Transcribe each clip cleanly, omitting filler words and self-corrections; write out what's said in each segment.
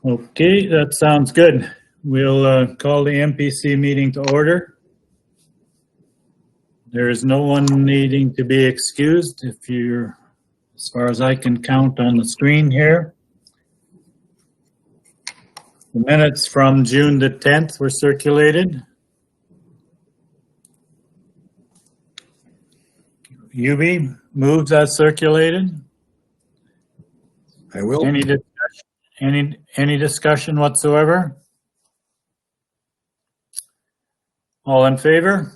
Okay, that sounds good. We'll call the MPC meeting to order. There is no one needing to be excused if you're, as far as I can count on the screen here. The minutes from June the 10th were circulated. Yubi moves as circulated. I will. Any discussion whatsoever? All in favor?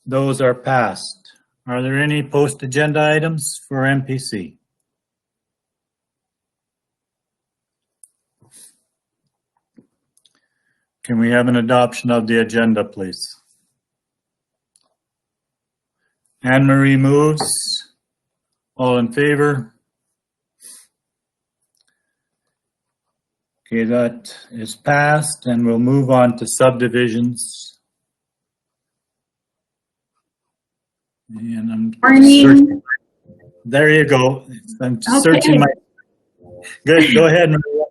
Those are passed. Are there any post-agenda items for MPC? Can we have an adoption of the agenda, please? Anne Marie moves. All in favor? Okay, that is passed, and we'll move on to subdivisions. And I'm searching. There you go. I'm searching my. Good. Go ahead, Maria.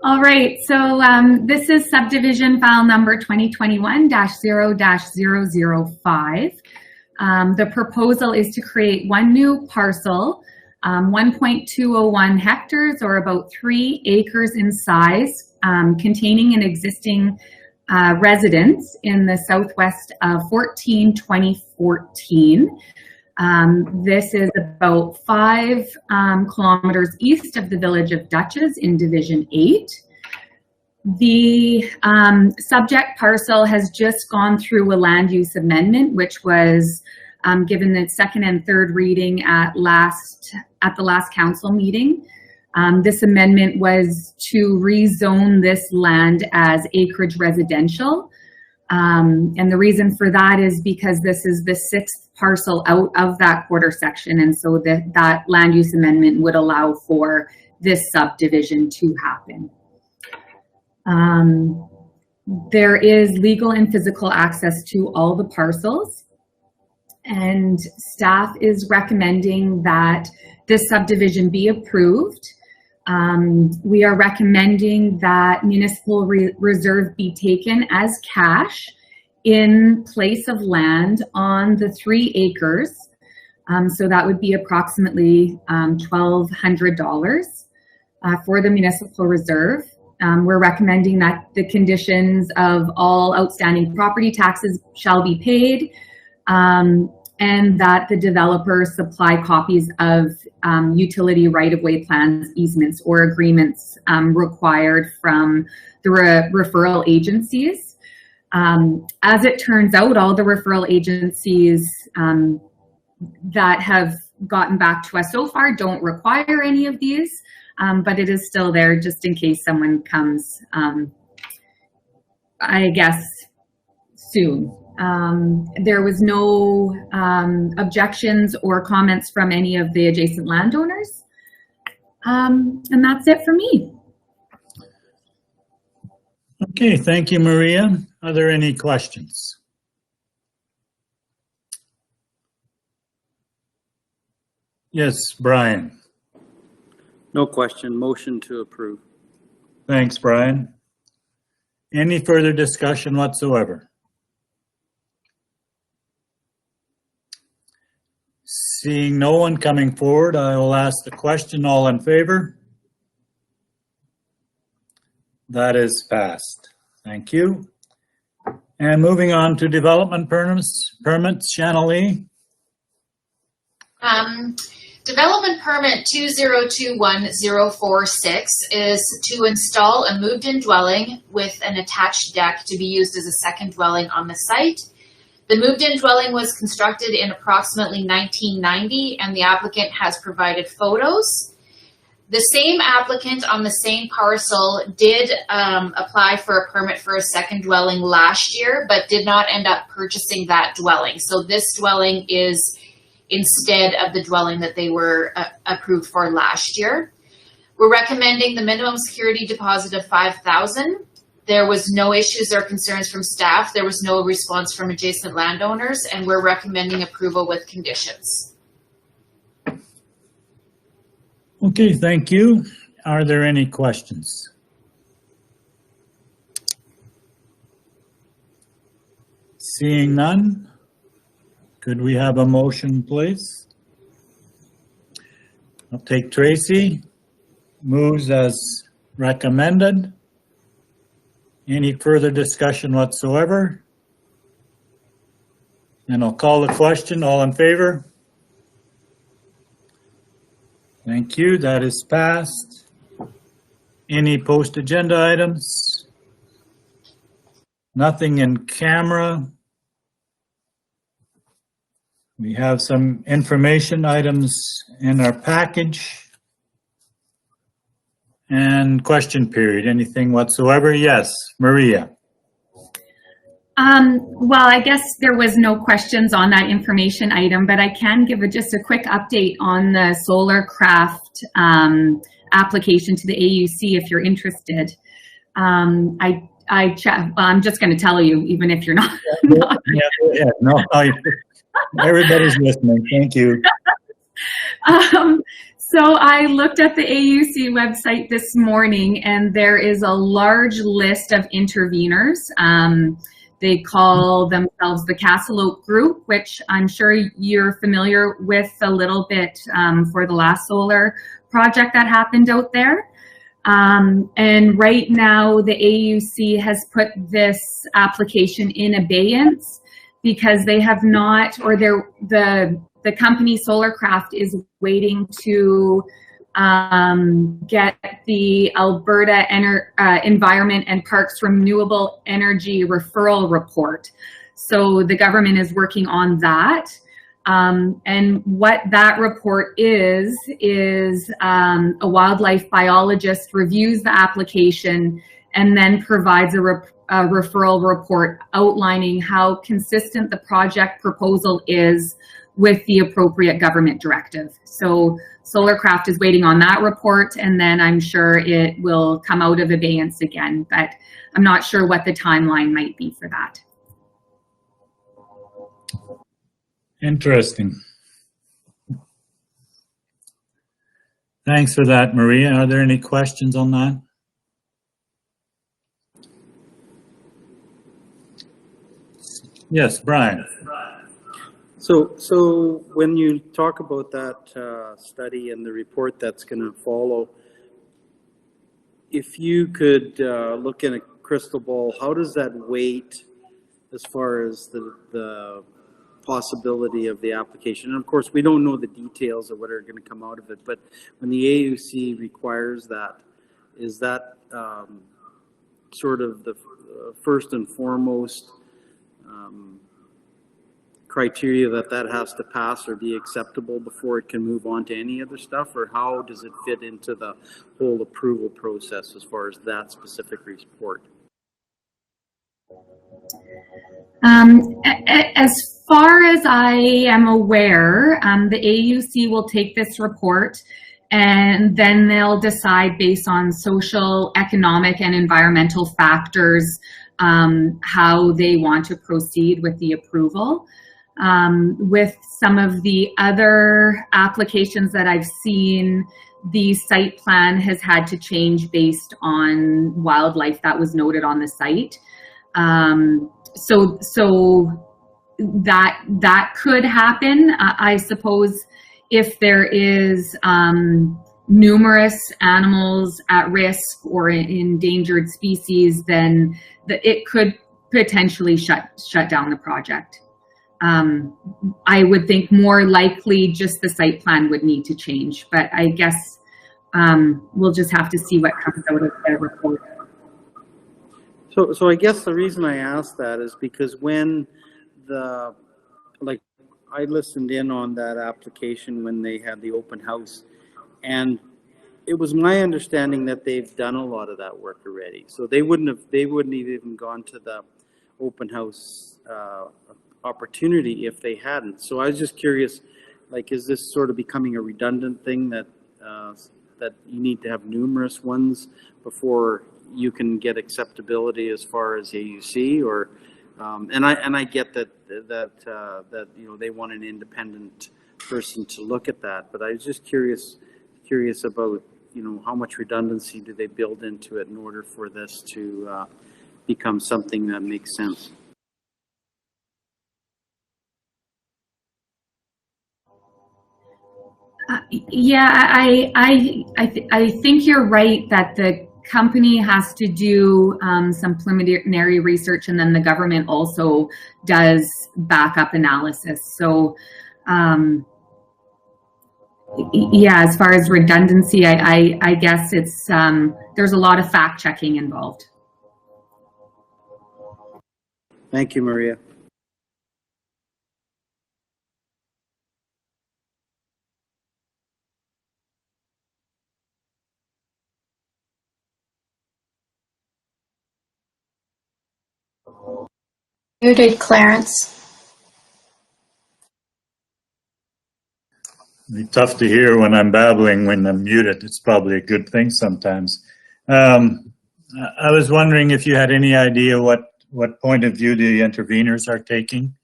All right. So this is subdivision file number 2021-0-005. The proposal is to create one new parcel, 1.201 hectares or about 3 acres in size, containing an existing residence in the southwest of 2014. This is about 5 kilometers east of the village of Dutchess in Division 8. The subject parcel has just gone through a land use amendment, which was given the second and third reading at the last council meeting. This amendment was to rezone this land as acreage residential. And the reason for that is because this is the 6th parcel out of that quarter section. And so that land use amendment would allow for this subdivision to happen. There is legal and physical access to all the parcels, and staff is recommending that this subdivision be approved. We are recommending that municipal reserve be taken as cash in place of land on the 3 acres. So that would be approximately $1,200 for the municipal reserve. We're recommending that the conditions of all outstanding property taxes shall be paid, and that the developer supply copies of utility right-of-way plans, easements, or agreements required from the referral agencies. As it turns out, all the referral agencies that have gotten back to us so far don't require any of these, but it is still there just in case someone comes, I guess, soon. There was no objections or comments from any of the adjacent landowners. And that's it for me. Okay, thank you, Maria. Are there any questions? Yes, Brian. No question. Motion to approve. Thanks, Brian. Any further discussion whatsoever? Seeing no one coming forward, I will ask the question. All in favor? That is passed. Thank you. And moving on to development permits, Shanley. Development permit 2021046 is to install a moved-in dwelling with an attached deck to be used as a second dwelling on the site. The moved-in dwelling was constructed in approximately 1990, and the applicant has provided photos. The same applicant on the same parcel did apply for a permit for a second dwelling last year, but did not end up purchasing that dwelling. So this dwelling is instead of the dwelling that they were approved for last year. We're recommending the minimum security deposit of $5,000. There was no issues or concerns from staff. There was no response from adjacent landowners, and we're recommending approval with conditions. Okay, thank you. are there any questions? Seeing none, could we have a motion, please? I'll take Tracy. Moves as recommended. Any further discussion whatsoever? And I'll call the question. All in favor? Thank you. That is passed. Any post-agenda items? Nothing in camera. We have some information items in our package. And question period, anything whatsoever? Yes, Maria. Well, I guess there was no questions on that information item, but I can give just a quick update on the solar Krafte application to the AUC if you're interested. I'm just going to tell you, even if you're not. No, everybody's listening. Thank you. So I looked at the AUC website this morning, and there is a large list of interveners. They call themselves the Castle Oak Group, which I'm sure you're familiar with a little bit for the last solar project that happened out there. And right now the AUC has put this application in abeyance because they have not, or the company Solar Krafte is waiting to get the Alberta Environment and Parks Renewable Energy Referral Report. So the government is working on that. And what that report is a wildlife biologist reviews the application and then provides a referral report outlining how consistent the project proposal is with the appropriate government directive. So Solar Krafte is waiting on that report, and then I'm sure it will come out of abeyance again, but I'm not sure what the timeline might be for that. Interesting. Thanks for that, Maria. Are there any questions on that? Yes, Brian. So when you talk about that study and the report that's going to follow, if you could look in a crystal ball, how does that weight as far as the possibility of the application? And of course, we don't know the details of what are going to come out of it, but when the AUC requires that, is that sort of the first and foremost criteria that has to pass or be acceptable before it can move on to any other stuff, or how does it fit into the whole approval process as far as that specific report? As far as I am aware, the AUC will take this report and then they'll decide based on social, economic, and environmental factors how they want to proceed with the approval. With some of the other applications that I've seen, the site plan has had to change based on wildlife that was noted on the site. So that could happen. I suppose if there is numerous animals at risk or endangered species, then it could potentially shut down the project. I would think more likely just the site plan would need to change, but I guess we'll just have to see what comes out of the report. So I guess the reason I asked that is because when I listened in on that application when they had the open house, and it was my understanding that they've done a lot of that work already. So they wouldn't have even gone to the open house opportunity if they hadn't. So I was just curious, like, is this sort of becoming a redundant thing that that you need to have numerous ones before you can get acceptability as far as AUC, or and I get that you know, they want an independent person to look at that, but I was just curious about you know, how much redundancy do they build into it in order for this to become something that makes sense? Yeah, I think you're right that the company has to do some preliminary research, and then the government also does backup analysis. So, yeah, as far as redundancy, I guess it's there's a lot of fact checking involved. Thank you, Maria. Muted, Clarence. It's tough to hear when I'm babbling when I'm muted. It's probably a good thing sometimes. I was wondering if you had any idea what point of view the interveners are taking.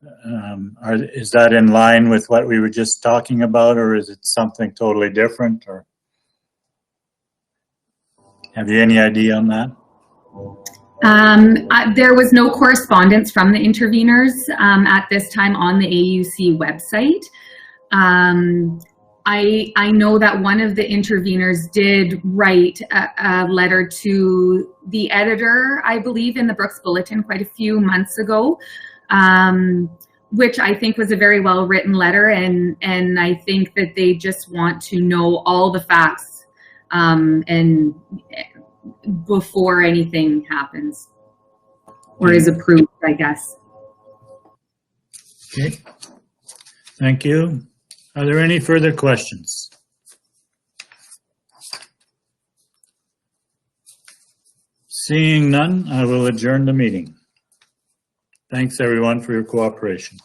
Is that in line with what we were just talking about, or is it something totally different? Or have you any idea on that? There was no correspondence from the interveners at this time on the AUC website. I know that one of the interveners did write a letter to the editor, I believe, in the Brooks Bulletin quite a few months ago, which I think was a very well written letter, and I think that they just want to know all the facts and before anything happens or is approved, I guess. Okay, thank you. Are there any further questions? Seeing none, I will adjourn the meeting. Thanks everyone for your cooperation.